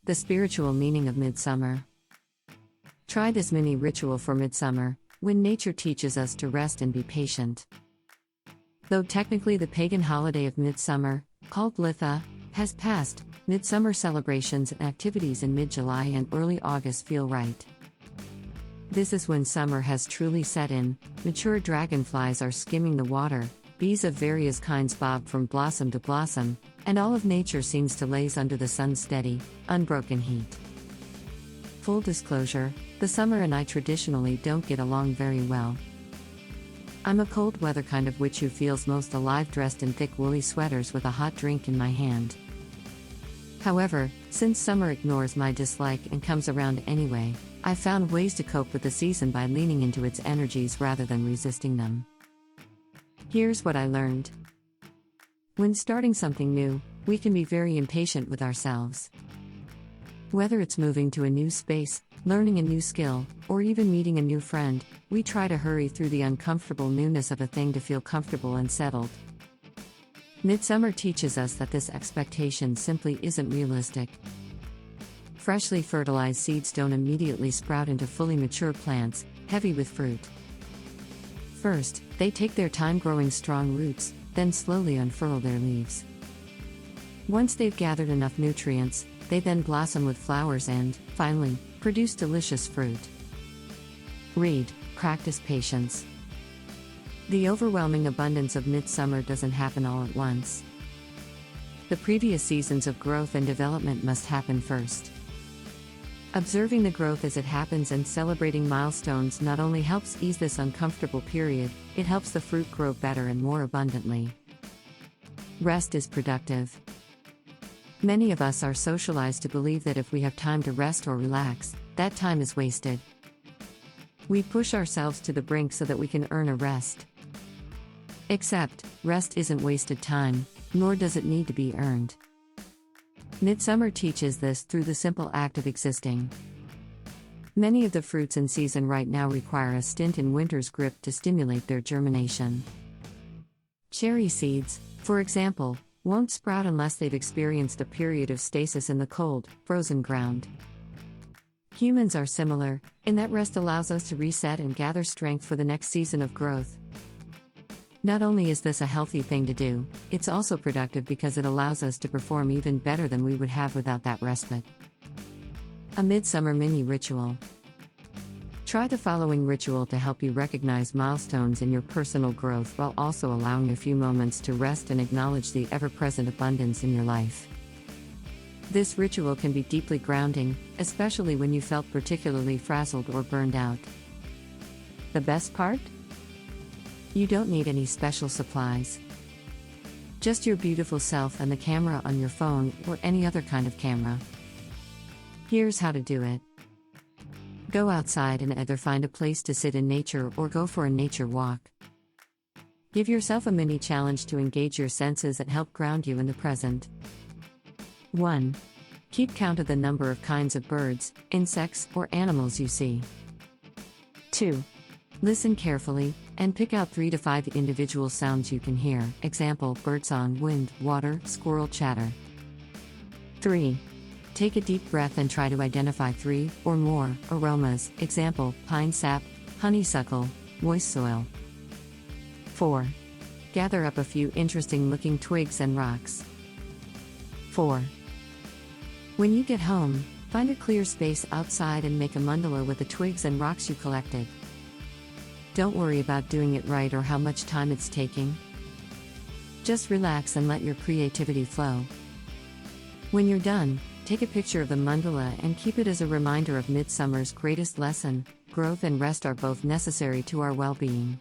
The spiritual meaning of Midsummer. Try this mini ritual for Midsummer, when nature teaches us to rest and be patient. Though technically the pagan holiday of Midsummer, called Litha, has passed, Midsummer celebrations and activities in mid-July and early August feel right. This is when summer has truly set in, mature dragonflies are skimming the water, bees of various kinds bob from blossom to blossom, and all of nature seems to laze under the sun's steady, unbroken heat. Full disclosure, the summer and I traditionally don't get along very well. I'm a cold weather kind of witch who feels most alive dressed in thick woolly sweaters with a hot drink in my hand. However, since summer ignores my dislike and comes around anyway, I've found ways to cope with the season by leaning into its energies rather than resisting them. Here's what I learned. When starting something new, we can be very impatient with ourselves. Whether it's moving to a new space, learning a new skill, or even meeting a new friend, we try to hurry through the uncomfortable newness of a thing to feel comfortable and settled. Midsummer teaches us that this expectation simply isn't realistic. Freshly fertilized seeds don't immediately sprout into fully mature plants, heavy with fruit. First, they take their time growing strong roots, then slowly unfurl their leaves. Once they've gathered enough nutrients, they then blossom with flowers and, finally, produce delicious fruit. Read, practice patience. The overwhelming abundance of midsummer doesn't happen all at once. The previous seasons of growth and development must happen first. Observing the growth as it happens and celebrating milestones not only helps ease this uncomfortable period, it helps the fruit grow better and more abundantly. Rest is productive. Many of us are socialized to believe that if we have time to rest or relax, that time is wasted. We push ourselves to the brink so that we can earn a rest. Except, rest isn't wasted time, nor does it need to be earned. Midsummer teaches this through the simple act of existing. Many of the fruits in season right now require a stint in winter's grip to stimulate their germination. Cherry seeds, for example, won't sprout unless they've experienced a period of stasis in the cold, frozen ground. Humans are similar, in that rest allows us to reset and gather strength for the next season of growth. Not only is this a healthy thing to do, it's also productive because it allows us to perform even better than we would have without that respite. A midsummer mini ritual. Try the following ritual to help you recognize milestones in your personal growth while also allowing a few moments to rest and acknowledge the ever-present abundance in your life. This ritual can be deeply grounding, especially when you felt particularly frazzled or burned out. The best part? You don't need any special supplies. Just your beautiful self and the camera on your phone or any other kind of camera. Here's how to do it. Go outside and either find a place to sit in nature or go for a nature walk. Give yourself a mini challenge to engage your senses and help ground you in the present. 1. Keep count of the number of kinds of birds, insects, or animals you see. 2. Listen carefully, and pick out 3 to 5 individual sounds you can hear, example, birdsong, wind, water, squirrel chatter. 3. Take a deep breath and try to identify 3 or more aromas, example, pine sap, honeysuckle, moist soil. 4. Gather up a few interesting looking twigs and rocks. 4. When you get home, find a clear space outside and make a mandala with the twigs and rocks you collected. Don't worry about doing it right or how much time it's taking. Just relax and let your creativity flow. When you're done, take a picture of the mandala and keep it as a reminder of midsummer's greatest lesson: growth and rest are both necessary to our well-being.